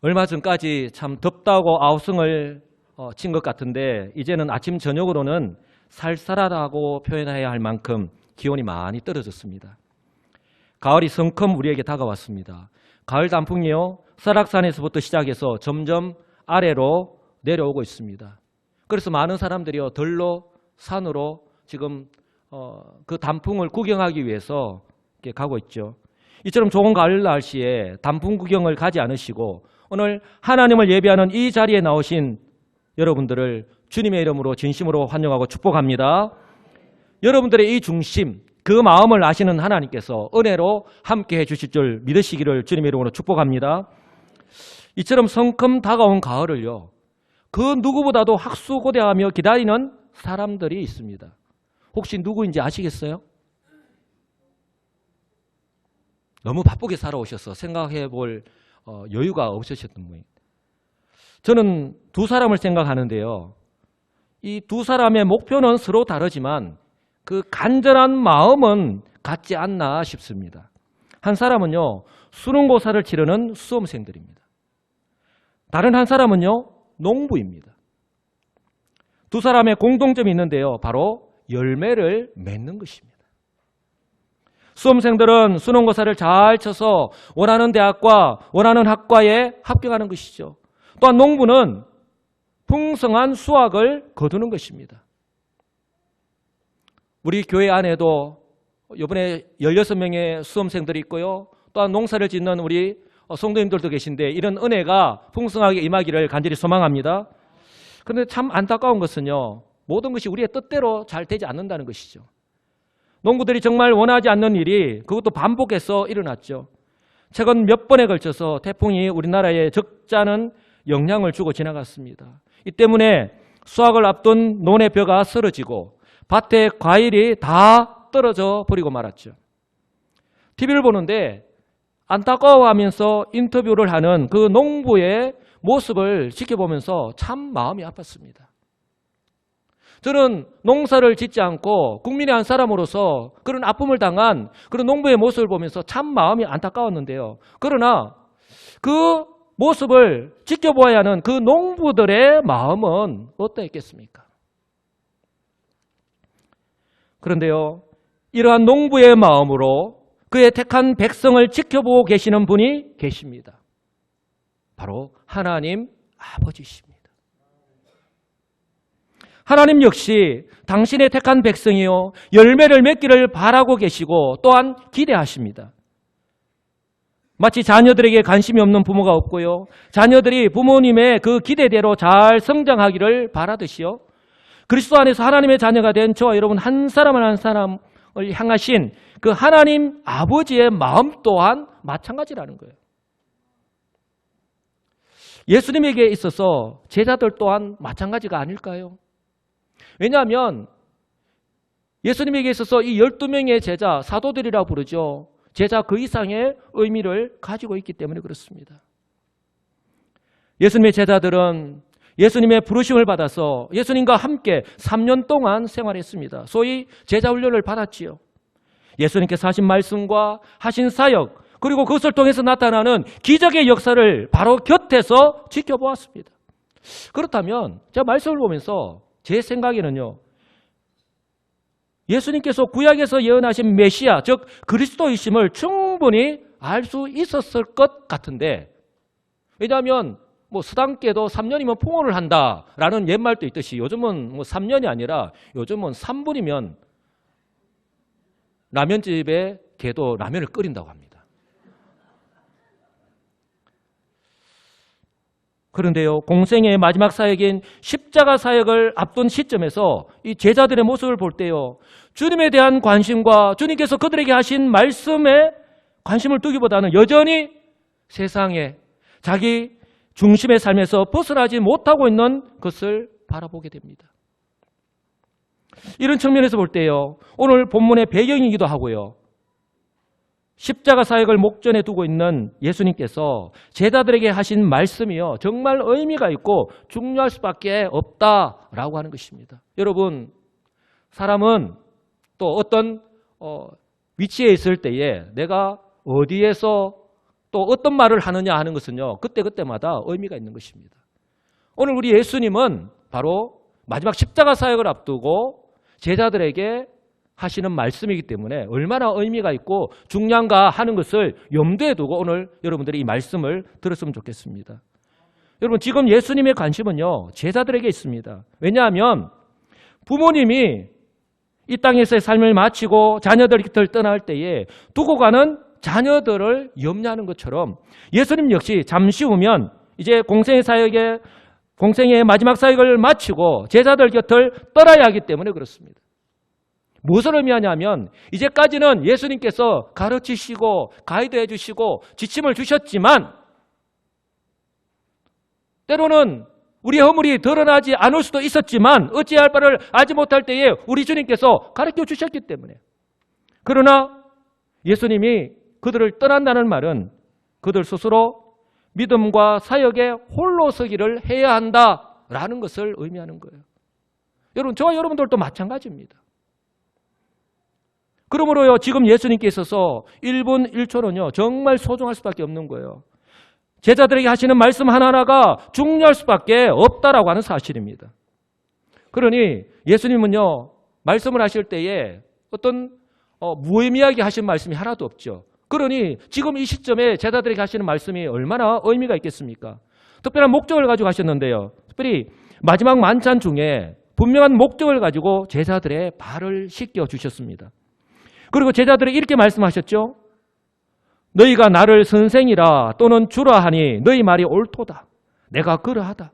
얼마 전까지 참 덥다고 아우성을 친 것 같은데 이제는 아침 저녁으로는 쌀쌀하다고 표현해야 할 만큼 기온이 많이 떨어졌습니다. 가을이 성큼 우리에게 다가왔습니다. 가을 단풍이요, 설악산에서부터 시작해서 점점 아래로 내려오고 있습니다. 그래서 많은 사람들이요, 들로 산으로 지금 그 단풍을 구경하기 위해서 이렇게 가고 있죠. 이처럼 좋은 가을 날씨에 단풍 구경을 가지 않으시고 오늘 하나님을 예배하는 이 자리에 나오신 여러분들을 주님의 이름으로 진심으로 환영하고 축복합니다. 여러분들의 이 중심, 그 마음을 아시는 하나님께서 은혜로 함께해 주실 줄 믿으시기를 주님의 이름으로 축복합니다. 이처럼 성큼 다가온 가을을요, 그 누구보다도 학수고대하며 기다리는 사람들이 있습니다. 혹시 누구인지 아시겠어요? 너무 바쁘게 살아오셔서 생각해 볼 여유가 없으셨던 분이. 저는 두 사람을 생각하는데요. 이 두 사람의 목표는 서로 다르지만 그 간절한 마음은 같지 않나 싶습니다. 한 사람은요, 수능고사를 치르는 수험생들입니다. 다른 한 사람은요, 농부입니다. 두 사람의 공통점이 있는데요. 바로 열매를 맺는 것입니다. 수험생들은 수능고사를 잘 쳐서 원하는 대학과 원하는 학과에 합격하는 것이죠. 또한 농부는 풍성한 수확을 거두는 것입니다. 우리 교회 안에도 이번에 16명의 수험생들이 있고요. 또한 농사를 짓는 우리 성도님들도 계신데 이런 은혜가 풍성하게 임하기를 간절히 소망합니다. 그런데 참 안타까운 것은요, 모든 것이 우리의 뜻대로 잘 되지 않는다는 것이죠. 농부들이 정말 원하지 않는 일이 그것도 반복해서 일어났죠. 최근 몇 번에 걸쳐서 태풍이 우리나라에 적잖은 영향을 주고 지나갔습니다. 이 때문에 수확을 앞둔 논의 벼가 쓰러지고 밭에 과일이 다 떨어져 버리고 말았죠. TV를 보는데 안타까워하면서 인터뷰를 하는 그 농부의 모습을 지켜보면서 참 마음이 아팠습니다. 저는 농사를 짓지 않고 국민의 한 사람으로서 그런 아픔을 당한 그런 농부의 모습을 보면서 참 마음이 안타까웠는데요. 그러나 그 모습을 지켜보아야 하는 그 농부들의 마음은 어떠했겠습니까? 그런데요, 이러한 농부의 마음으로 그의 택한 백성을 지켜보고 계시는 분이 계십니다. 바로 하나님 아버지십니다. 하나님 역시 당신의 택한 백성이요, 열매를 맺기를 바라고 계시고 또한 기대하십니다. 마치 자녀들에게 관심이 없는 부모가 없고요, 자녀들이 부모님의 그 기대대로 잘 성장하기를 바라듯이요, 그리스도 안에서 하나님의 자녀가 된 저와 여러분 한 사람 한 사람을 향하신 그 하나님 아버지의 마음 또한 마찬가지라는 거예요. 예수님에게 있어서 제자들 또한 마찬가지가 아닐까요? 왜냐하면 예수님에게 있어서 이 12명의 제자, 사도들이라고 부르죠. 제자 그 이상의 의미를 가지고 있기 때문에 그렇습니다. 예수님의 제자들은 예수님의 부르심을 받아서 예수님과 함께 3년 동안 생활했습니다. 소위 제자 훈련을 받았지요. 예수님께서 하신 말씀과 하신 사역, 그리고 그것을 통해서 나타나는 기적의 역사를 바로 곁에서 지켜보았습니다. 그렇다면 제가 말씀을 보면서 제 생각에는요, 예수님께서 구약에서 예언하신 메시아, 즉 그리스도이심을 충분히 알 수 있었을 것 같은데, 왜냐하면 서당계도 3년이면 풍어를 한다라는 옛말도 있듯이 요즘은 3년이 아니라 요즘은 3분이면 라면집에 개도 라면을 끓인다고 합니다. 그런데요, 공생의 마지막 사역인 십자가 사역을 앞둔 시점에서 이 제자들의 모습을 볼 때요, 주님에 대한 관심과 주님께서 그들에게 하신 말씀에 관심을 두기보다는 여전히 세상에 자기 중심의 삶에서 벗어나지 못하고 있는 것을 바라보게 됩니다. 이런 측면에서 볼 때요, 오늘 본문의 배경이기도 하고요, 십자가 사역을 목전에 두고 있는 예수님께서 제자들에게 하신 말씀이요, 정말 의미가 있고 중요할 수밖에 없다라고 하는 것입니다. 여러분, 사람은 또 어떤 위치에 있을 때에 내가 어디에서 또 어떤 말을 하느냐 하는 것은요, 그때그때마다 의미가 있는 것입니다. 오늘 우리 예수님은 바로 마지막 십자가 사역을 앞두고 제자들에게 하시는 말씀이기 때문에 얼마나 의미가 있고 중요한가 하는 것을 염두에 두고 오늘 여러분들이 이 말씀을 들었으면 좋겠습니다. 여러분, 지금 예수님의 관심은요, 제자들에게 있습니다. 왜냐하면 부모님이 이 땅에서의 삶을 마치고 자녀들 곁을 떠날 때에 두고 가는 자녀들을 염려하는 것처럼 예수님 역시 잠시 후면 이제 공생의 마지막 사역을 마치고 제자들 곁을 떠나야 하기 때문에 그렇습니다. 무엇을 의미하냐면 이제까지는 예수님께서 가르치시고 가이드해 주시고 지침을 주셨지만 때로는 우리의 허물이 드러나지 않을 수도 있었지만 어찌할 바를 알지 못할 때에 우리 주님께서 가르쳐 주셨기 때문에, 그러나 예수님이 그들을 떠난다는 말은 그들 스스로 믿음과 사역에 홀로 서기를 해야 한다라는 것을 의미하는 거예요. 여러분, 저와 여러분들도 마찬가지입니다. 그러므로요, 지금 예수님께 있어서 1분 1초는요 정말 소중할 수밖에 없는 거예요. 제자들에게 하시는 말씀 하나하나가 중요할 수밖에 없다라고 하는 사실입니다. 그러니 예수님은요 말씀을 하실 때에 어떤 무의미하게 하신 말씀이 하나도 없죠. 그러니 지금 이 시점에 제자들에게 하시는 말씀이 얼마나 의미가 있겠습니까? 특별한 목적을 가지고 하셨는데요, 특별히 마지막 만찬 중에 분명한 목적을 가지고 제자들의 발을 씻겨 주셨습니다. 그리고 제자들에게 이렇게 말씀하셨죠. 너희가 나를 선생이라 또는 주라 하니 너희 말이 옳도다. 내가 그러하다.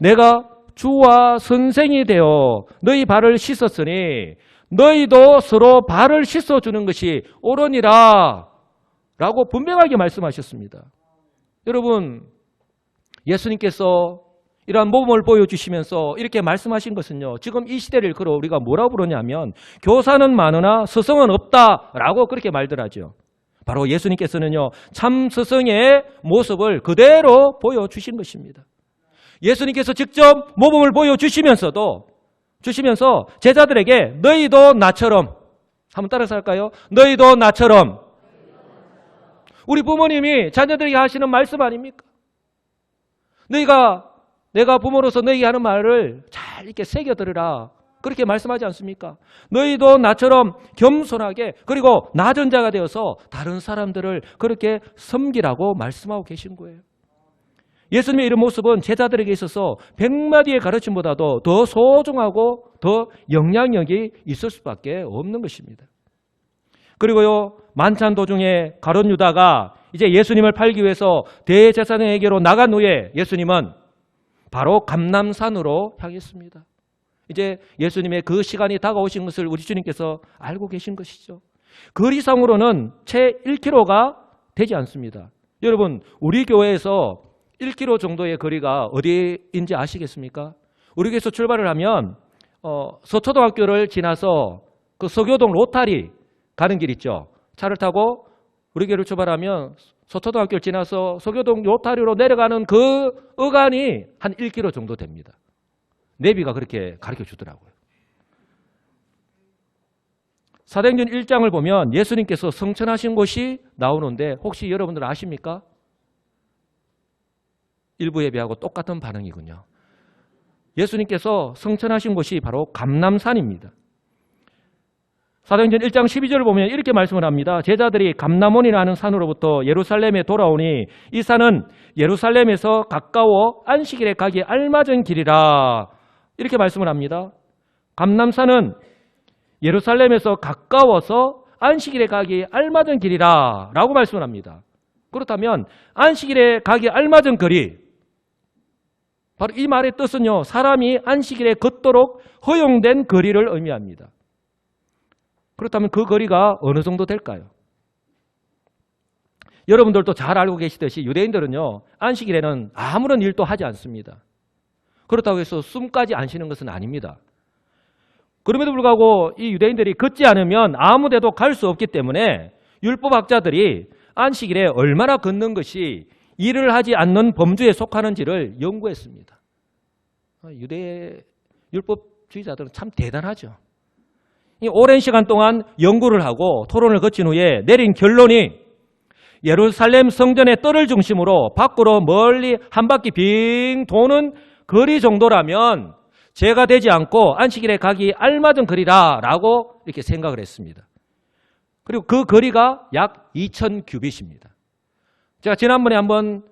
내가 주와 선생이 되어 너희 발을 씻었으니 너희도 서로 발을 씻어주는 것이 옳으니라 라고 분명하게 말씀하셨습니다. 여러분, 예수님께서 이러한 모범을 보여주시면서 이렇게 말씀하신 것은요, 지금 이 시대를 일컬어 우리가 뭐라고 부르냐면 교사는 많으나 스승은 없다라고 그렇게 말들 하죠. 바로 예수님께서는요 참 스승의 모습을 그대로 보여주신 것입니다. 예수님께서 직접 모범을 보여주시면서 제자들에게 너희도 나처럼, 한번 따라서 할까요? 너희도 나처럼. 우리 부모님이 자녀들에게 하시는 말씀 아닙니까? 내가 부모로서 너희에게 하는 말을 잘 이렇게 새겨들으라, 그렇게 말씀하지 않습니까? 너희도 나처럼 겸손하게 그리고 낮은 자가 되어서 다른 사람들을 그렇게 섬기라고 말씀하고 계신 거예요. 예수님의 이런 모습은 제자들에게 있어서 100마디의 가르침보다도 더 소중하고 더 영향력이 있을 수밖에 없는 것입니다. 그리고요, 만찬 도중에 가룟 유다가 이제 예수님을 팔기 위해서 대제사장에게로 나간 후에 예수님은 바로 감람산으로 향했습니다. 이제 예수님의 그 시간이 다가오신 것을 우리 주님께서 알고 계신 것이죠. 거리상으로는 채 1km가 되지 않습니다. 여러분, 우리 교회에서 1km 정도의 거리가 어디인지 아시겠습니까? 우리 교회에서 출발을 하면 서초등학교를 지나서 그 서교동 로타리 가는 길 있죠. 차를 타고 우리 교회를 출발하면 서초등학교를 지나서 서교동 로타리로 내려가는 그 어간이 한 1km 정도 됩니다. 내비가 그렇게 가르쳐 주더라고요. 사도행전 1장을 보면 예수님께서 성천하신 곳이 나오는데 혹시 여러분들 아십니까? 일부 예배하고 똑같은 반응이군요. 예수님께서 성천하신 곳이 바로 감람산입니다. 사도행전 1장 12절을 보면 이렇게 말씀을 합니다. 제자들이 감람원이라는 산으로부터 예루살렘에 돌아오니 이 산은 예루살렘에서 가까워 안식일에 가기에 알맞은 길이라, 이렇게 말씀을 합니다. 감람산은 예루살렘에서 가까워서 안식일에 가기에 알맞은 길이라 라고 말씀을 합니다. 그렇다면 안식일에 가기에 알맞은 거리, 바로 이 말의 뜻은요, 사람이 안식일에 걷도록 허용된 거리를 의미합니다. 그렇다면 그 거리가 어느 정도 될까요? 여러분들도 잘 알고 계시듯이 유대인들은요 안식일에는 아무런 일도 하지 않습니다. 그렇다고 해서 숨까지 안 쉬는 것은 아닙니다. 그럼에도 불구하고 이 유대인들이 걷지 않으면 아무 데도 갈 수 없기 때문에 율법학자들이 안식일에 얼마나 걷는 것이 일을 하지 않는 범주에 속하는지를 연구했습니다. 유대 율법주의자들은 참 대단하죠. 오랜 시간 동안 연구를 하고 토론을 거친 후에 내린 결론이 예루살렘 성전의 뜰을 중심으로 밖으로 멀리 한 바퀴 빙 도는 거리 정도라면 죄가 되지 않고 안식일에 가기 알맞은 거리다라고 이렇게 생각을 했습니다. 그리고 그 거리가 약 2000규빗입니다. 제가 지난번에 한번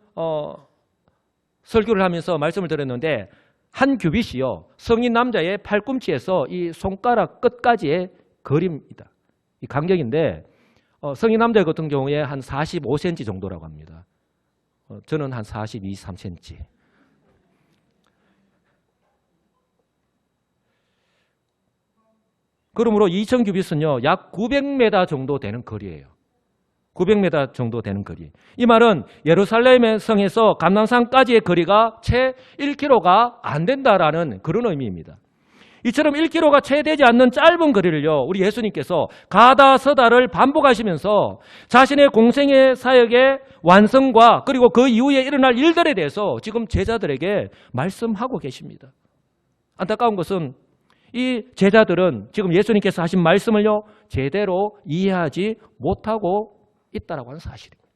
설교를 하면서 말씀을 드렸는데 한 규빗이요, 성인 남자의 팔꿈치에서 이 손가락 끝까지의 거리입니다. 이 간격인데 성인 남자 같은 경우에 한 45cm 정도라고 합니다. 저는 한 42, 3cm. 그러므로 2000규빗은요, 약 900m 정도 되는 거리예요. 900m 정도 되는 거리. 이 말은 예루살렘 성에서 감람산까지의 거리가 채 1km가 안 된다라는 그런 의미입니다. 이처럼 1km가 채 되지 않는 짧은 거리를요, 우리 예수님께서 가다 서다를 반복하시면서 자신의 공생의 사역의 완성과 그리고 그 이후에 일어날 일들에 대해서 지금 제자들에게 말씀하고 계십니다. 안타까운 것은 이 제자들은 지금 예수님께서 하신 말씀을요, 제대로 이해하지 못하고 있다라고 하는 사실입니다.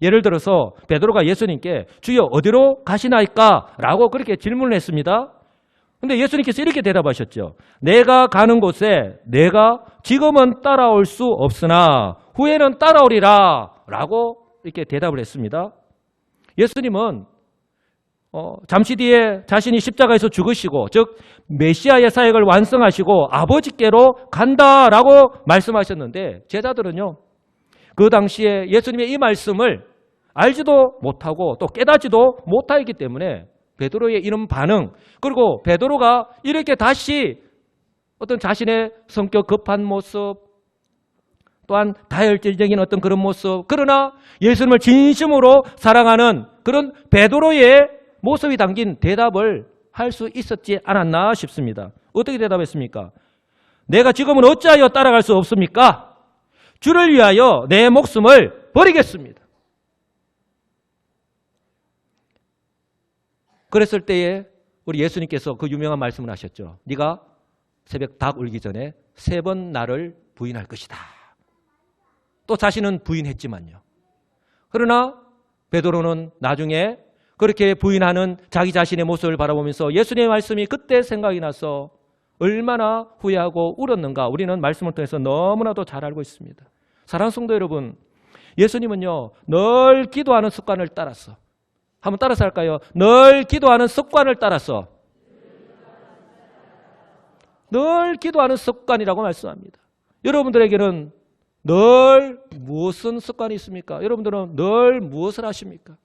예를 들어서 베드로가 예수님께 주여 어디로 가시나이까? 라고 그렇게 질문을 했습니다. 근데 예수님께서 이렇게 대답하셨죠. 내가 가는 곳에 내가 지금은 따라올 수 없으나 후에는 따라오리라 라고 이렇게 대답을 했습니다. 예수님은 잠시 뒤에 자신이 십자가에서 죽으시고 즉 메시아의 사역을 완성하시고 아버지께로 간다라고 말씀하셨는데 제자들은요, 그 당시에 예수님의 이 말씀을 알지도 못하고 또 깨닫지도 못하였기 때문에 베드로의 이런 반응, 그리고 베드로가 이렇게 다시 어떤 자신의 성격 급한 모습, 또한 다혈질적인 어떤 그런 모습, 그러나 예수님을 진심으로 사랑하는 그런 베드로의 모습이 담긴 대답을 할 수 있었지 않았나 싶습니다. 어떻게 대답했습니까? 내가 지금은 어찌하여 따라갈 수 없습니까? 주를 위하여 내 목숨을 버리겠습니다. 그랬을 때에 우리 예수님께서 그 유명한 말씀을 하셨죠. 네가 새벽 닭 울기 전에 3번 나를 부인할 것이다. 또 자신은 부인했지만요. 그러나 베드로는 나중에 그렇게 부인하는 자기 자신의 모습을 바라보면서 예수님의 말씀이 그때 생각이 나서 얼마나 후회하고 울었는가 우리는 말씀을 통해서 너무나도 잘 알고 있습니다. 사랑하는 성도 여러분, 예수님은요 늘 기도하는 습관을 따랐어. 한번 따라서 할까요? 늘 기도하는 습관을 따라서. 늘 기도하는 습관이라고 말씀합니다. 여러분들에게는 늘 무슨 습관이 있습니까? 여러분들은 늘 무엇을 하십니까?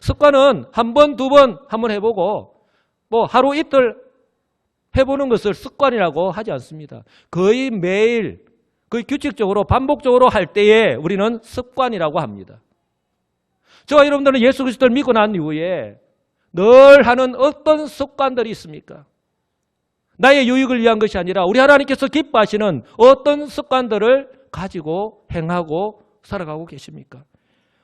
습관은 한 번, 두 번 한번 해보고 뭐 하루 이틀 해보는 것을 습관이라고 하지 않습니다. 거의 매일, 거의 규칙적으로 반복적으로 할 때에 우리는 습관이라고 합니다. 저와 여러분들은 예수 그리스도를 믿고 난 이후에 늘 하는 어떤 습관들이 있습니까? 나의 유익을 위한 것이 아니라 우리 하나님께서 기뻐하시는 어떤 습관들을 가지고 행하고 살아가고 계십니까?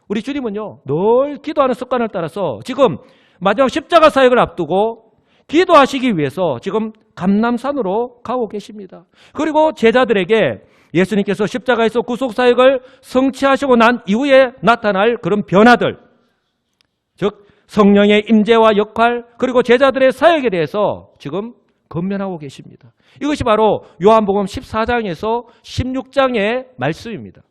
우리 주님은요 늘 기도하는 습관을 따라서 지금 마지막 십자가 사역을 앞두고 기도하시기 위해서 지금 감람산으로 가고 계십니다. 그리고 제자들에게 예수님께서 십자가에서 구속사역을 성취하시고 난 이후에 나타날 그런 변화들, 즉 성령의 임재와 역할, 그리고 제자들의 사역에 대해서 지금 권면하고 계십니다. 이것이 바로 요한복음 14장에서 16장의 말씀입니다.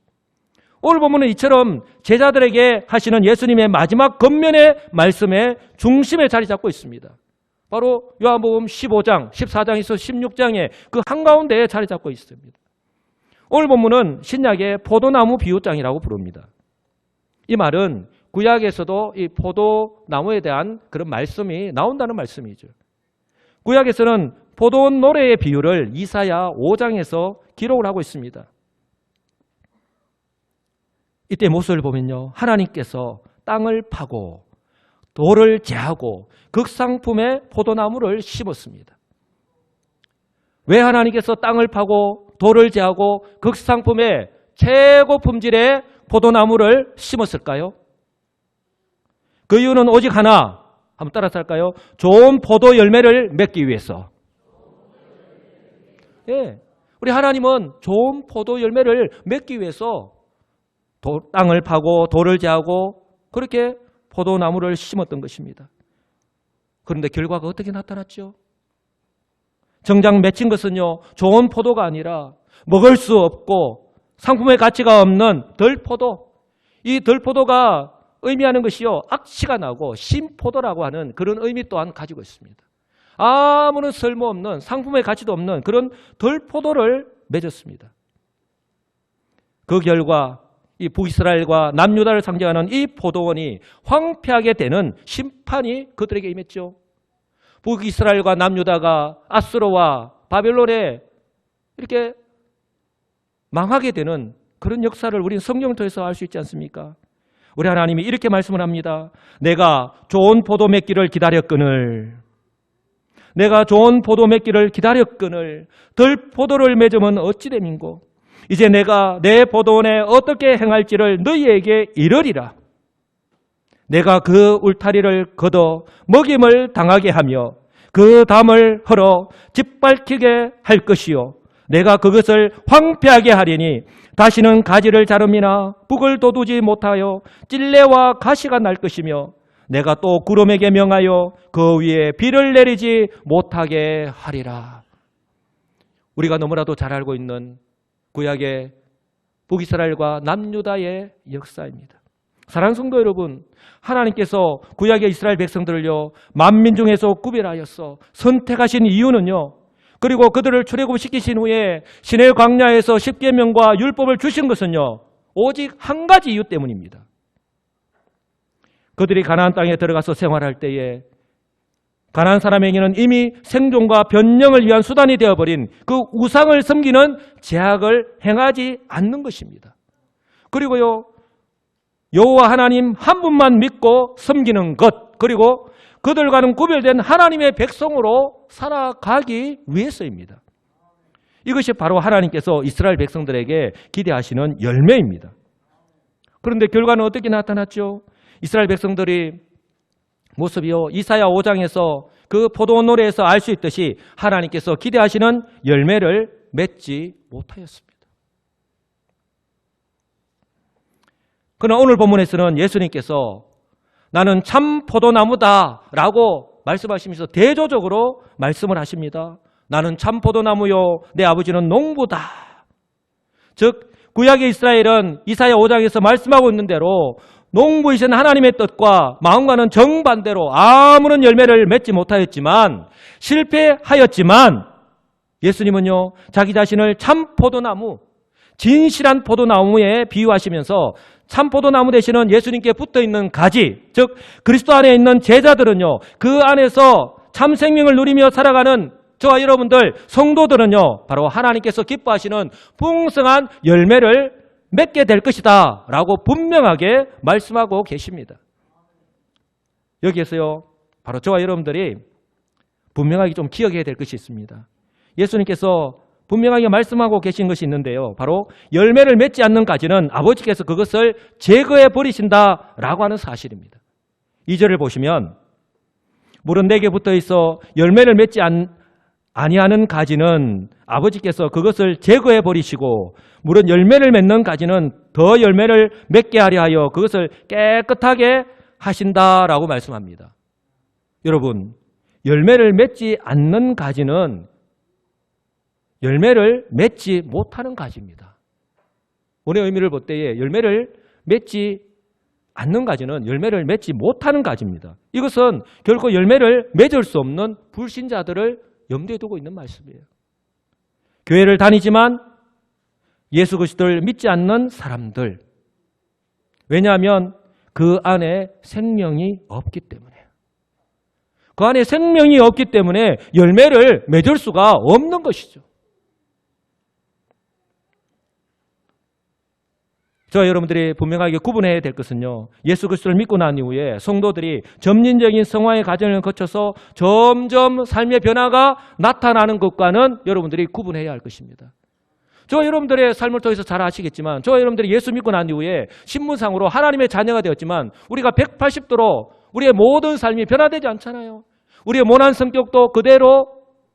오늘 보면은 이처럼 제자들에게 하시는 예수님의 마지막 권면의 말씀의 중심에 자리 잡고 있습니다. 바로 요한복음 15장, 14장에서 16장의 그 한가운데에 자리 잡고 있습니다. 오늘 본문은 신약의 포도나무 비유장이라고 부릅니다. 이 말은 구약에서도 이 포도나무에 대한 그런 말씀이 나온다는 말씀이죠. 구약에서는 포도원 노래의 비유를 이사야 5장에서 기록을 하고 있습니다. 이때 모습을 보면요, 하나님께서 땅을 파고 돌을 제하고 극상품의 포도나무를 심었습니다. 왜 하나님께서 땅을 파고 돌을 제하고 극상품의 최고 품질의 포도나무를 심었을까요? 그 이유는 오직 하나, 한번 따라서 할까요? 좋은 포도 열매를 맺기 위해서. 예, 우리 하나님은 좋은 포도 열매를 맺기 위해서 땅을 파고 돌을 제하고 그렇게 포도나무를 심었던 것입니다. 그런데 결과가 어떻게 나타났죠? 정작 맺힌 것은요, 좋은 포도가 아니라 먹을 수 없고 상품의 가치가 없는 덜포도. 이 덜포도가 의미하는 것이요, 악취가 나고 신포도라고 하는 그런 의미 또한 가지고 있습니다. 아무런 쓸모없는, 상품의 가치도 없는 그런 덜포도를 맺었습니다. 그 결과 이 북이스라엘과 남유다를 상징하는 이 포도원이 황폐하게 되는 심판이 그들에게 임했죠. 북이스라엘과 남유다가 아수르와 바벨론에 이렇게 망하게 되는 그런 역사를 우리는 성경을 통해서 알 수 있지 않습니까? 우리 하나님이 이렇게 말씀을 합니다. 내가 좋은 포도 맺기를 기다렸거늘, 내가 좋은 포도 맺기를 기다렸거늘 덜 포도를 맺으면 어찌 됨인고, 이제 내가 내 포도원에 어떻게 행할지를 너희에게 이르리라. 내가 그 울타리를 걷어 먹임을 당하게 하며 그 담을 헐어 짓밟히게 할 것이요, 내가 그것을 황폐하게 하리니 다시는 가지를 자름이나 북을 돋우지 못하여 찔레와 가시가 날 것이며 내가 또 구름에게 명하여 그 위에 비를 내리지 못하게 하리라. 우리가 너무나도 잘 알고 있는 구약의 북이스라엘과 남유다의 역사입니다. 사랑하는 성도 여러분, 하나님께서 구약의 이스라엘 백성들을요, 만민 중에서 구별하여서 선택하신 이유는요, 그리고 그들을 출애굽시키신 후에 시내 광야에서 십계명과 율법을 주신 것은요, 오직 한 가지 이유 때문입니다. 그들이 가나안 땅에 들어가서 생활할 때에 가나안 사람에게는 이미 생존과 변령을 위한 수단이 되어버린 그 우상을 섬기는 제약을 행하지 않는 것입니다. 그리고요, 여호와 하나님 한 분만 믿고 섬기는 것, 그리고 그들과는 구별된 하나님의 백성으로 살아가기 위해서입니다. 이것이 바로 하나님께서 이스라엘 백성들에게 기대하시는 열매입니다. 그런데 결과는 어떻게 나타났죠? 이스라엘 백성들이 모습이요, 이사야 5장에서 그 포도원 노래에서 알 수 있듯이 하나님께서 기대하시는 열매를 맺지 못하였습니다. 그러나 오늘 본문에서는 예수님께서 나는 참 포도나무다라고 말씀하시면서 대조적으로 말씀을 하십니다. 나는 참 포도나무요, 내 아버지는 농부다. 즉 구약의 이스라엘은 이사야 5장에서 말씀하고 있는 대로 농부이신 하나님의 뜻과 마음과는 정반대로 아무런 열매를 맺지 못하였지만, 실패하였지만, 예수님은요, 자기 자신을 참 포도나무, 진실한 포도나무에 비유하시면서 참 포도나무 되시는 예수님께 붙어있는 가지, 즉 그리스도 안에 있는 제자들은요, 그 안에서 참 생명을 누리며 살아가는 저와 여러분들 성도들은요, 바로 하나님께서 기뻐하시는 풍성한 열매를 맺게 될 것이다 라고 분명하게 말씀하고 계십니다. 여기에서요, 바로 저와 여러분들이 분명하게 좀 기억해야 될 것이 있습니다. 예수님께서 분명하게 말씀하고 계신 것이 있는데요, 바로 열매를 맺지 않는 가지는 아버지께서 그것을 제거해 버리신다라고 하는 사실입니다. 2절을 보시면 물은 내게 붙어 있어 열매를 맺지 아니하는 가지는 아버지께서 그것을 제거해 버리시고, 물은 열매를 맺는 가지는 더 열매를 맺게 하려 하여 그것을 깨끗하게 하신다라고 말씀합니다. 여러분, 열매를 맺지 않는 가지는 열매를 맺지 못하는 가지입니다. 원의 의미를 볼 때에 열매를 맺지 않는 가지는 열매를 맺지 못하는 가지입니다. 이것은 결코 열매를 맺을 수 없는 불신자들을 염두에 두고 있는 말씀이에요. 교회를 다니지만 예수 그리스도를 믿지 않는 사람들, 왜냐하면 그 안에 생명이 없기 때문에, 그 안에 생명이 없기 때문에 열매를 맺을 수가 없는 것이죠. 저와 여러분들이 분명하게 구분해야 될 것은요, 예수 그리스도를 믿고 난 이후에 성도들이 점진적인 성화의 과정을 거쳐서 점점 삶의 변화가 나타나는 것과는 여러분들이 구분해야 할 것입니다. 저와 여러분들의 삶을 통해서 잘 아시겠지만, 저와 여러분들이 예수 믿고 난 이후에 신분상으로 하나님의 자녀가 되었지만 우리가 180도로 우리의 모든 삶이 변화되지 않잖아요. 우리의 모난 성격도 그대로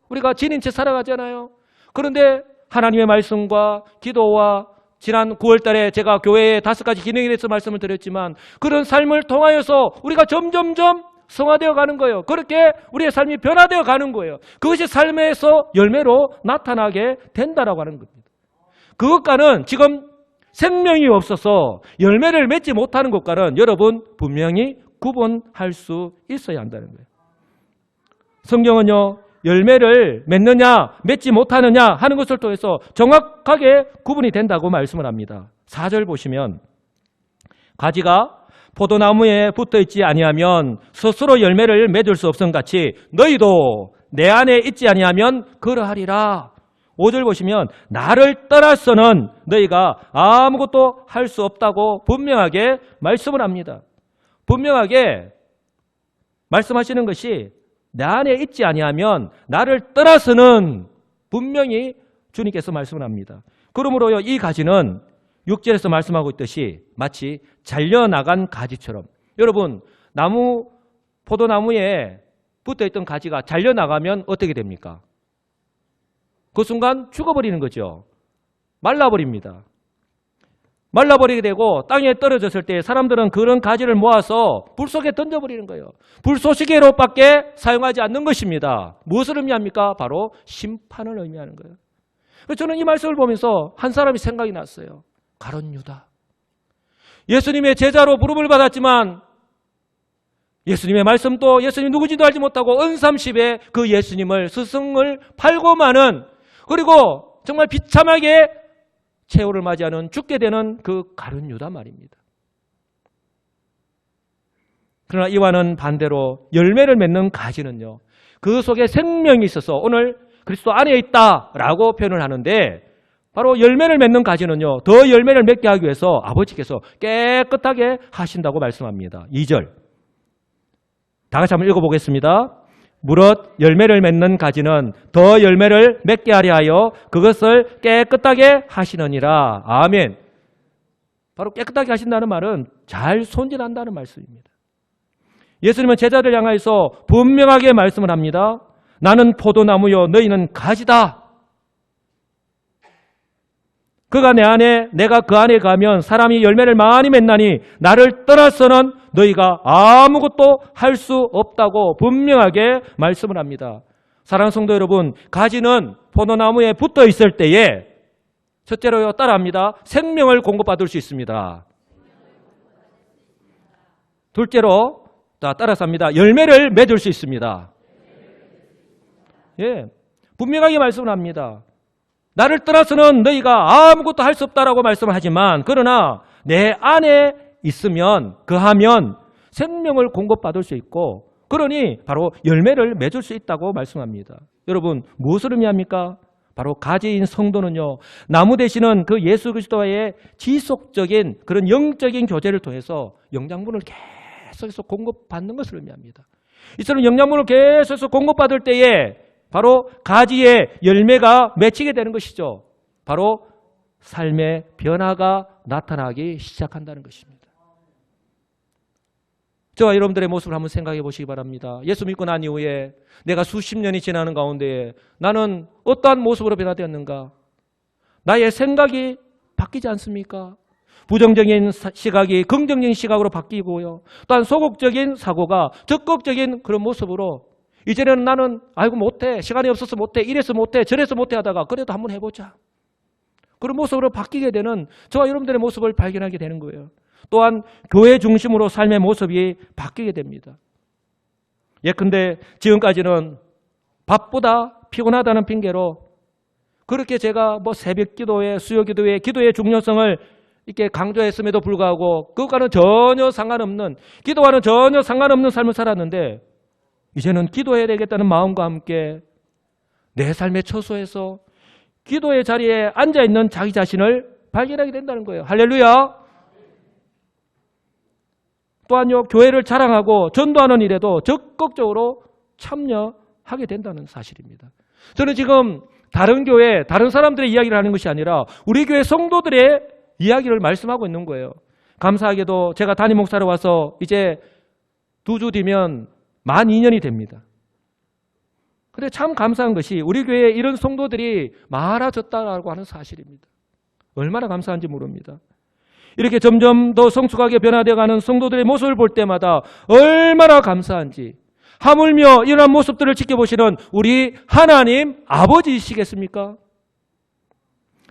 우리가 지닌 채 살아가잖아요. 그런데 하나님의 말씀과 기도와 지난 9월 달에 제가 교회에 5가지 기능에 대해서 말씀을 드렸지만 그런 삶을 통하여서 우리가 점점점 성화되어 가는 거예요. 그렇게 우리의 삶이 변화되어 가는 거예요. 그것이 삶에서 열매로 나타나게 된다라고 하는 겁니다. 그것과는 지금 생명이 없어서 열매를 맺지 못하는 것과는 여러분 분명히 구분할 수 있어야 한다는 거예요. 성경은요, 열매를 맺느냐 맺지 못하느냐 하는 것을 통해서 정확하게 구분이 된다고 말씀을 합니다. 4절 보시면 가지가 포도나무에 붙어있지 아니하면 스스로 열매를 맺을 수 없음 같이 너희도 내 안에 있지 아니하면 그러하리라. 5절 보시면 나를 떠나서는 너희가 아무것도 할 수 없다고 분명하게 말씀을 합니다. 분명하게 말씀하시는 것이 내 안에 있지 아니하면 나를 떠나서는 분명히 주님께서 말씀을 합니다. 그러므로요, 이 가지는 6절에서 말씀하고 있듯이 마치 잘려나간 가지처럼, 여러분 포도나무에 붙어있던 가지가 잘려나가면 어떻게 됩니까? 그 순간 죽어버리는 거죠. 말라버립니다. 말라버리게 되고 땅에 떨어졌을 때 사람들은 그런 가지를 모아서 불 속에 던져버리는 거예요. 불쏘시개로밖에 사용하지 않는 것입니다. 무엇을 의미합니까? 바로 심판을 의미하는 거예요. 저는 이 말씀을 보면서 한 사람이 생각이 났어요. 가룟 유다. 예수님의 제자로 부름을 받았지만 예수님의 말씀도 예수님 누구지도 알지 못하고 은삼십에 그 예수님을 스승을 팔고 마는, 그리고 정말 비참하게 최후를 맞이하는 죽게 되는 그 가룟 유다 말입니다. 그러나 이와는 반대로 열매를 맺는 가지는요, 그 속에 생명이 있어서 오늘 그리스도 안에 있다라고 표현을 하는데, 바로 열매를 맺는 가지는요, 더 열매를 맺게 하기 위해서 아버지께서 깨끗하게 하신다고 말씀합니다. 2절 다 같이 한번 읽어보겠습니다. 무릇 열매를 맺는 가지는 더 열매를 맺게 하려 하여 그것을 깨끗하게 하시느니라. 아멘. 바로 깨끗하게 하신다는 말은 잘 손질한다는 말씀입니다. 예수님은 제자들 향하여서 분명하게 말씀을 합니다. 나는 포도나무요 너희는 가지다. 그가 내 안에 내가 그 안에 가면 사람이 열매를 많이 맺나니 나를 떠나서는 너희가 아무것도 할 수 없다고 분명하게 말씀을 합니다. 사랑하는 성도 여러분, 가지는 포도나무에 붙어 있을 때에 첫째로요, 따라합니다. 생명을 공급받을 수 있습니다. 둘째로 따라서 합니다. 열매를 맺을 수 있습니다. 예, 분명하게 말씀을 합니다. 나를 떠나서는 너희가 아무것도 할 수 없다라고 말씀을 하지만, 그러나 내 안에 있으면, 거하면 생명을 공급받을 수 있고, 그러니 바로 열매를 맺을 수 있다고 말씀합니다. 여러분, 무엇을 의미합니까? 바로 가지인 성도는요, 나무 되시는 그 예수 그리스도와의 지속적인 그런 영적인 교제를 통해서 영양분을 계속해서 공급받는 것을 의미합니다. 이처럼 영양분을 계속해서 공급받을 때에 바로 가지의 열매가 맺히게 되는 것이죠. 바로 삶의 변화가 나타나기 시작한다는 것입니다. 저와 여러분들의 모습을 한번 생각해 보시기 바랍니다. 예수 믿고 난 이후에 내가 수십 년이 지나는 가운데 나는 어떠한 모습으로 변화되었는가? 나의 생각이 바뀌지 않습니까? 부정적인 시각이 긍정적인 시각으로 바뀌고요. 또한 소극적인 사고가 적극적인 그런 모습으로, 이제는 나는 아이고 못해, 시간이 없어서 못해, 이래서 못해, 저래서 못해 하다가 그래도 한번 해보자, 그런 모습으로 바뀌게 되는 저와 여러분들의 모습을 발견하게 되는 거예요. 또한 교회 중심으로 삶의 모습이 바뀌게 됩니다. 예컨대 지금까지는 바쁘다, 피곤하다는 핑계로 그렇게 제가 새벽 기도회, 수요 기도회, 기도의 중요성을 이렇게 강조했음에도 불구하고 그것과는 전혀 상관없는, 기도와는 전혀 상관없는 삶을 살았는데, 이제는 기도해야 되겠다는 마음과 함께 내 삶의 처소에서 기도의 자리에 앉아있는 자기 자신을 발견하게 된다는 거예요. 할렐루야. 또한요, 교회를 자랑하고 전도하는 일에도 적극적으로 참여하게 된다는 사실입니다. 저는 지금 다른 교회, 다른 사람들의 이야기를 하는 것이 아니라 우리 교회 성도들의 이야기를 말씀하고 있는 거예요. 감사하게도 제가 담임 목사로 와서 이제 2주 뒤면 만 2년이 됩니다. 그런데 참 감사한 것이 우리 교회에 이런 성도들이 많아졌다고 하는 사실입니다. 얼마나 감사한지 모릅니다. 이렇게 점점 더 성숙하게 변화되어가는 성도들의 모습을 볼 때마다 얼마나 감사한지, 하물며 이러한 모습들을 지켜보시는 우리 하나님 아버지이시겠습니까?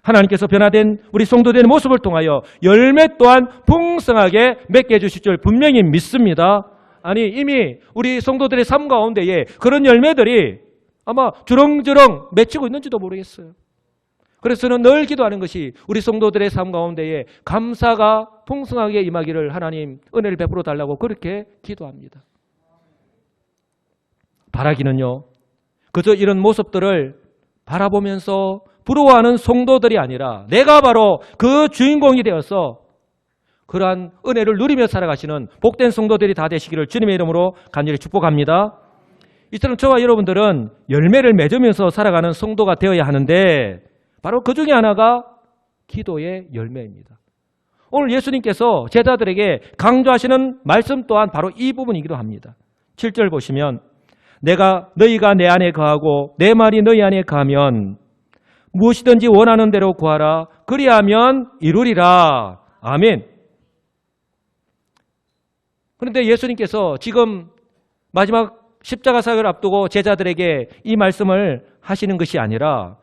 하나님께서 변화된 우리 성도들의 모습을 통하여 열매 또한 풍성하게 맺게 해주실 줄 분명히 믿습니다. 아니, 이미 우리 성도들의 삶 가운데에 그런 열매들이 아마 주렁주렁 맺히고 있는지도 모르겠어요. 그래서 저는 늘 기도하는 것이 우리 성도들의 삶 가운데에 감사가 풍성하게 임하기를 하나님 은혜를 베풀어 달라고 그렇게 기도합니다. 바라기는요, 그저 이런 모습들을 바라보면서 부러워하는 성도들이 아니라 내가 바로 그 주인공이 되어서 그러한 은혜를 누리며 살아가시는 복된 성도들이 다 되시기를 주님의 이름으로 간절히 축복합니다. 이처럼 저와 여러분들은 열매를 맺으면서 살아가는 성도가 되어야 하는데 바로 그 중에 하나가 기도의 열매입니다. 오늘 예수님께서 제자들에게 강조하시는 말씀 또한 바로 이 부분이기도 합니다. 7절 보시면 내가 너희가 내 안에 거하고 내 말이 너희 안에 거하면 무엇이든지 원하는 대로 구하라. 그리하면 이루리라. 아멘. 그런데 예수님께서 지금 마지막 십자가 사역을 앞두고 제자들에게 이 말씀을 하시는 것이 아니라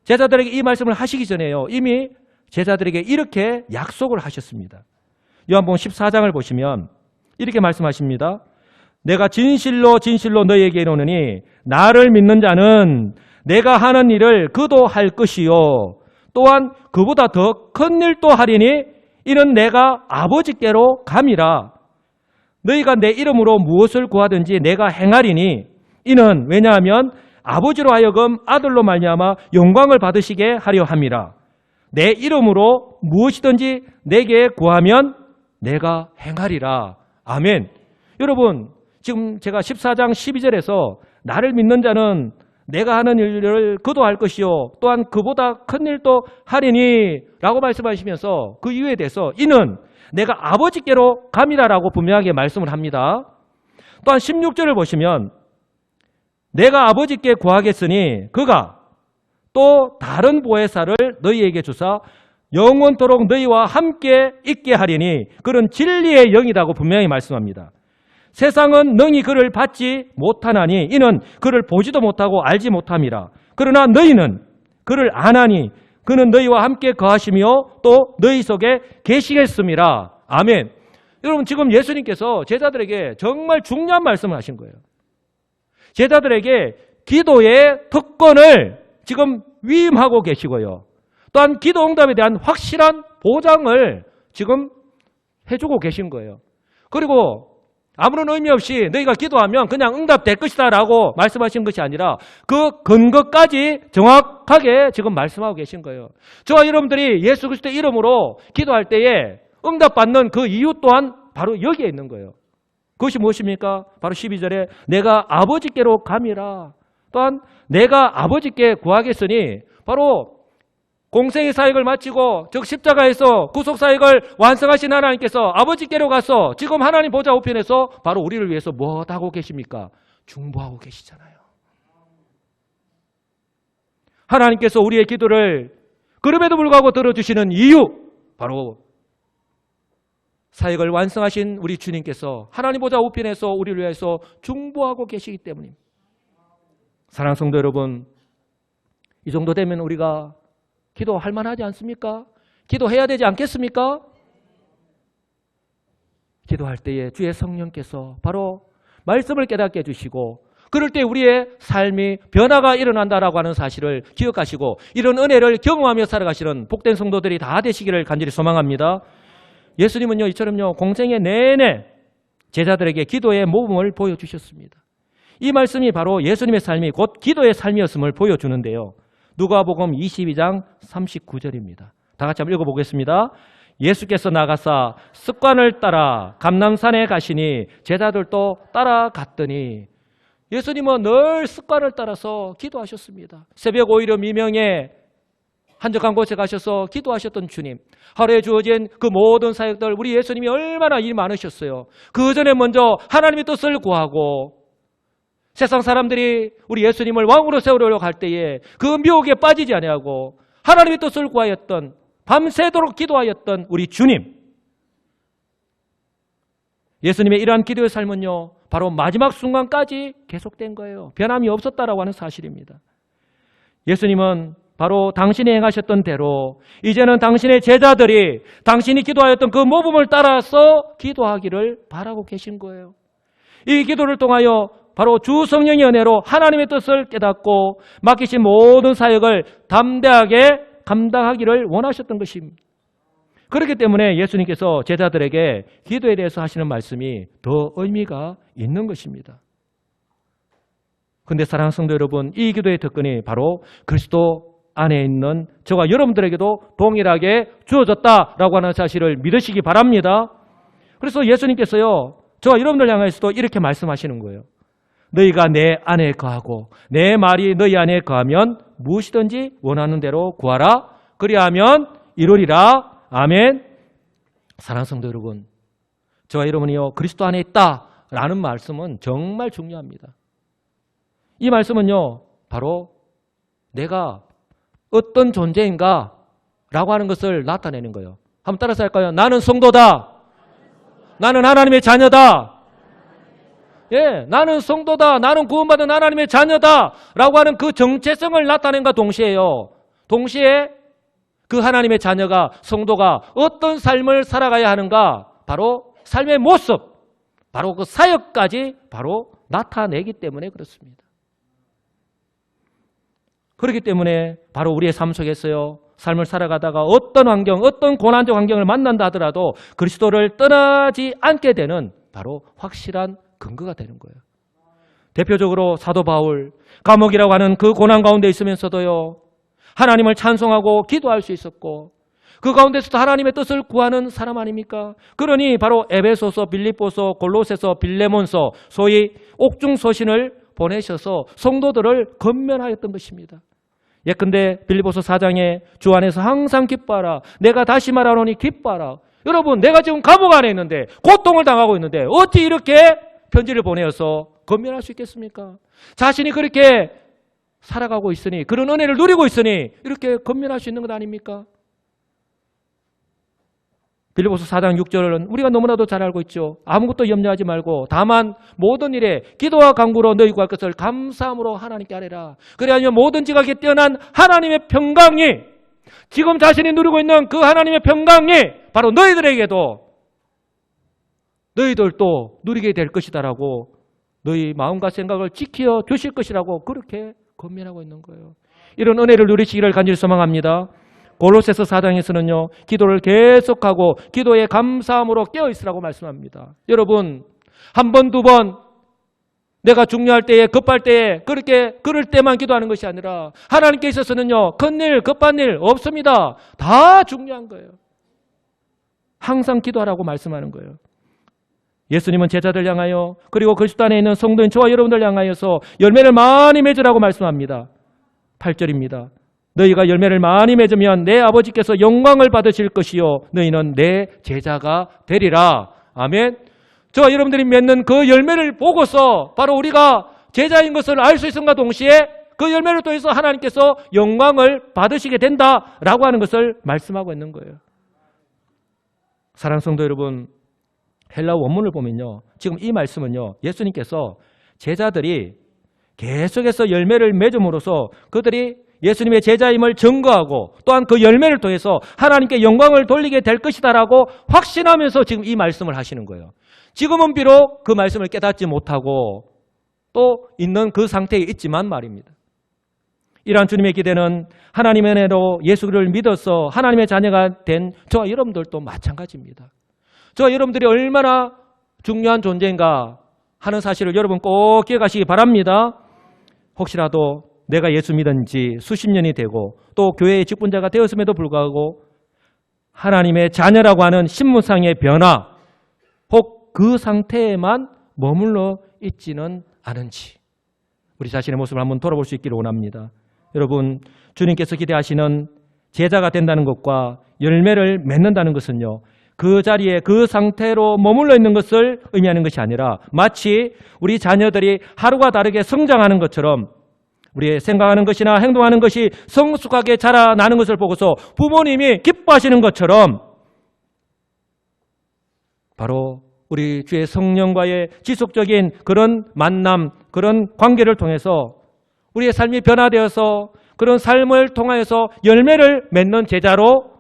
제자들에게 이 말씀을 하시기 전에요. 이미 제자들에게 이렇게 약속을 하셨습니다. 요한복음 14장을 보시면 이렇게 말씀하십니다. 내가 진실로 진실로 너희에게 이르노니 나를 믿는 자는 내가 하는 일을 그도 할 것이요 또한 그보다 더 큰 일도 하리니 이는 내가 아버지께로 감이라. 너희가 내 이름으로 무엇을 구하든지 내가 행하리니 이는 왜냐하면 아버지로 하여금 아들로 말미암아 영광을 받으시게 하려 함이라. 내 이름으로 무엇이든지 내게 구하면 내가 행하리라. 아멘. 여러분, 지금 제가 14장 12절에서 나를 믿는 자는 내가 하는 일을 그도 할 것이요 또한 그보다 큰 일도 하리니 라고 말씀하시면서 그 이유에 대해서 이는 내가 아버지께로 감이라라고 분명하게 말씀을 합니다. 또한 16절을 보시면 내가 아버지께 구하겠으니 그가 또 다른 보혜사를 너희에게 주사 영원토록 너희와 함께 있게 하리니 그는 진리의 영이라고 분명히 말씀합니다. 세상은 능히 그를 받지 못하나니 이는 그를 보지도 못하고 알지 못함이라. 그러나 너희는 그를 아나니 그는 너희와 함께 거하시며 또 너희 속에 계시겠음이라. 아멘. 여러분, 지금 예수님께서 제자들에게 정말 중요한 말씀을 하신 거예요. 제자들에게 기도의 특권을 지금 위임하고 계시고요. 또한 기도 응답에 대한 확실한 보장을 지금 해주고 계신 거예요. 그리고 아무런 의미 없이 너희가 기도하면 그냥 응답될 것이다 라고 말씀하신 것이 아니라 그 근거까지 정확하게 지금 말씀하고 계신 거예요. 저와 여러분들이 예수 그리스도의 이름으로 기도할 때에 응답받는 그 이유 또한 바로 여기에 있는 거예요. 그것이 무엇입니까? 바로 12절에 내가 아버지께로 감이라. 또한 내가 아버지께 구하겠으니 바로 공생의 사역을 마치고 즉 십자가에서 구속사역을 완성하신 하나님께서 아버지께로 가서 지금 하나님 보좌 우편에서 바로 우리를 위해서 무엇하고 계십니까? 중보하고 계시잖아요. 하나님께서 우리의 기도를 그럼에도 불구하고 들어주시는 이유 바로 사역을 완성하신 우리 주님께서 하나님 보좌 우편에서 우리를 위해서 중보하고 계시기 때문입니다. 사랑하는 성도 여러분, 이 정도 되면 우리가 기도할 만하지 않습니까? 기도해야 되지 않겠습니까? 기도할 때에 주의 성령께서 바로 말씀을 깨닫게 해주시고 그럴 때 우리의 삶이 변화가 일어난다라고 하는 사실을 기억하시고 이런 은혜를 경험하며 살아가시는 복된 성도들이 다 되시기를 간절히 소망합니다. 예수님은요, 이처럼요, 공생애 내내 제자들에게 기도의 모범을 보여주셨습니다. 이 말씀이 바로 예수님의 삶이 곧 기도의 삶이었음을 보여주는데요. 누가복음 22장 39절입니다. 다 같이 한번 읽어보겠습니다. 예수께서 나가사 습관을 따라 감람산에 가시니 제자들도 따라갔더니 예수님은 늘 습관을 따라서 기도하셨습니다. 새벽 5일의 미명에 한적한 곳에 가셔서 기도하셨던 주님, 하루에 주어진 그 모든 사역들 우리 예수님이 얼마나 일이 많으셨어요. 그 전에 먼저 하나님의 뜻을 구하고 세상 사람들이 우리 예수님을 왕으로 세우려고 할 때에 그 미혹에 빠지지 아니하고 하나님의 뜻을 구하였던 밤새도록 기도하였던 우리 주님. 예수님의 이러한 기도의 삶은요, 바로 마지막 순간까지 계속된 거예요. 변함이 없었다라고 하는 사실입니다. 예수님은 바로 당신이 행하셨던 대로 이제는 당신의 제자들이 당신이 기도하였던 그 모범을 따라서 기도하기를 바라고 계신 거예요. 이 기도를 통하여 바로 주 성령의 은혜로 하나님의 뜻을 깨닫고 맡기신 모든 사역을 담대하게 감당하기를 원하셨던 것입니다. 그렇기 때문에 예수님께서 제자들에게 기도에 대해서 하시는 말씀이 더 의미가 있는 것입니다. 그런데 사랑하는 성도 여러분, 이 기도의 특권이 바로 그리스도 안에 있는 저와 여러분들에게도 동일하게 주어졌다라고 하는 사실을 믿으시기 바랍니다. 그래서 예수님께서요, 저와 여러분들 향해서도 이렇게 말씀하시는 거예요. 너희가 내 안에 거하고 내 말이 너희 안에 거하면 무엇이든지 원하는 대로 구하라. 그리하면 이루리라. 아멘. 사랑하는 성도 여러분, 저와 여러분이요 그리스도 안에 있다라는 말씀은 정말 중요합니다. 이 말씀은요 바로 내가 어떤 존재인가 라고 하는 것을 나타내는 거예요. 한번 따라서 할까요? 나는 성도다. 나는 하나님의 자녀다. 예, 나는 성도다. 나는 구원받은 하나님의 자녀다 라고 하는 그 정체성을 나타낸과 동시에요, 동시에 그 하나님의 자녀가, 성도가 어떤 삶을 살아가야 하는가, 바로 삶의 모습, 바로 그 사역까지 바로 나타내기 때문에 그렇습니다. 그렇기 때문에 바로 우리의 삶 속에서요, 삶을 살아가다가 어떤 환경, 어떤 고난적 환경을 만난다 하더라도 그리스도를 떠나지 않게 되는 바로 확실한 근거가 되는 거예요. 대표적으로 사도 바울, 감옥이라고 하는 그 고난 가운데 있으면서도요, 하나님을 찬송하고 기도할 수 있었고 그 가운데서도 하나님의 뜻을 구하는 사람 아닙니까? 그러니 바로 에베소서, 빌립보서, 골로새서, 빌레몬서, 소위 옥중서신을 보내셔서 성도들을 건면하였던 것입니다. 예컨대 빌립보서 4장에 주 안에서 항상 기뻐하라. 내가 다시 말하노니 기뻐하라. 여러분, 내가 지금 감옥 안에 있는데, 고통을 당하고 있는데 어찌 이렇게 편지를 보내어서 건면할 수 있겠습니까? 자신이 그렇게 살아가고 있으니, 그런 은혜를 누리고 있으니 이렇게 건면할 수 있는 것 아닙니까? 빌립보서 4장 6절은 우리가 너무나도 잘 알고 있죠. 아무것도 염려하지 말고 다만 모든 일에 기도와 간구로 너희 구할 것을 감사함으로 하나님께 아뢰라. 그래야면 모든 지각에 뛰어난 하나님의 평강이, 지금 자신이 누리고 있는 그 하나님의 평강이 바로 너희들에게도, 너희들도 누리게 될 것이다라고, 너희 마음과 생각을 지켜 주실 것이라고 그렇게 건면하고 있는 거예요. 이런 은혜를 누리시기를 간절히 소망합니다. 골로새서 4장에서는요, 기도를 계속하고 기도에 감사함으로 깨어있으라고 말씀합니다. 여러분, 한 번, 두 번 내가 중요할 때에, 급할 때에, 그럴 때만 기도하는 것이 아니라 하나님께 있어서는요, 큰일, 급한 일 없습니다. 다 중요한 거예요. 항상 기도하라고 말씀하는 거예요. 예수님은 제자들 향하여, 그리고 그리스도 안에 있는 성도인 저와 여러분들 향하여서 열매를 많이 맺으라고 말씀합니다. 8절입니다. 너희가 열매를 많이 맺으면 내 아버지께서 영광을 받으실 것이요 너희는 내 제자가 되리라. 아멘. 저와 여러분들이 맺는 그 열매를 보고서 바로 우리가 제자인 것을 알 수 있음과 동시에 그 열매를 통해서 하나님께서 영광을 받으시게 된다라고 하는 것을 말씀하고 있는 거예요. 사랑하는 성도 여러분, 헬라어 원문을 보면요, 지금 이 말씀은요, 예수님께서 제자들이 계속해서 열매를 맺음으로써 그들이 예수님의 제자임을 증거하고 또한 그 열매를 통해서 하나님께 영광을 돌리게 될 것이다라고 확신하면서 지금 이 말씀을 하시는 거예요. 지금은 비록 그 말씀을 깨닫지 못하고 또 있는 그 상태에 있지만 말입니다. 이러한 주님의 기대는 하나님의 은혜로 예수를 믿어서 하나님의 자녀가 된 저와 여러분들도 마찬가지입니다. 저와 여러분들이 얼마나 중요한 존재인가 하는 사실을 여러분 꼭 기억하시기 바랍니다. 혹시라도 내가 예수 믿은 지 수십 년이 되고 또 교회의 직분자가 되었음에도 불구하고 하나님의 자녀라고 하는 신분상의 변화, 혹 그 상태에만 머물러 있지는 않은지 우리 자신의 모습을 한번 돌아볼 수 있기를 원합니다. 여러분, 주님께서 기대하시는 제자가 된다는 것과 열매를 맺는다는 것은요, 그 자리에 그 상태로 머물러 있는 것을 의미하는 것이 아니라 마치 우리 자녀들이 하루가 다르게 성장하는 것처럼 우리의 생각하는 것이나 행동하는 것이 성숙하게 자라나는 것을 보고서 부모님이 기뻐하시는 것처럼 바로 우리 주의 성령과의 지속적인 그런 만남, 그런 관계를 통해서 우리의 삶이 변화되어서 그런 삶을 통하여서 열매를 맺는 제자로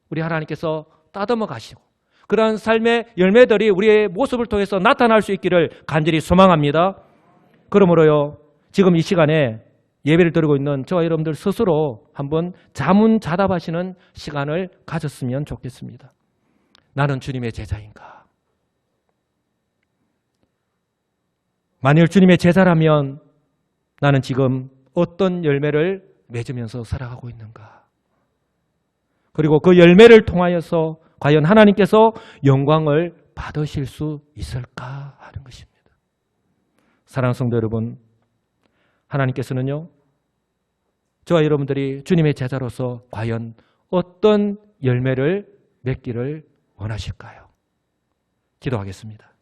우리 하나님께서 따듬어 가시고 그러한 삶의 열매들이 우리의 모습을 통해서 나타날 수 있기를 간절히 소망합니다. 그러므로요, 지금 이 시간에 예배를 드리고 있는 저와 여러분들 스스로 한번 자문자답하시는 시간을 가졌으면 좋겠습니다. 나는 주님의 제자인가? 만일 주님의 제자라면 나는 지금 어떤 열매를 맺으면서 살아가고 있는가? 그리고 그 열매를 통하여서 과연 하나님께서 영광을 받으실 수 있을까 하는 것입니다. 사랑하는 성도 여러분, 하나님께서는요, 저와 여러분들이 주님의 제자로서 과연 어떤 열매를 맺기를 원하실까요? 기도하겠습니다.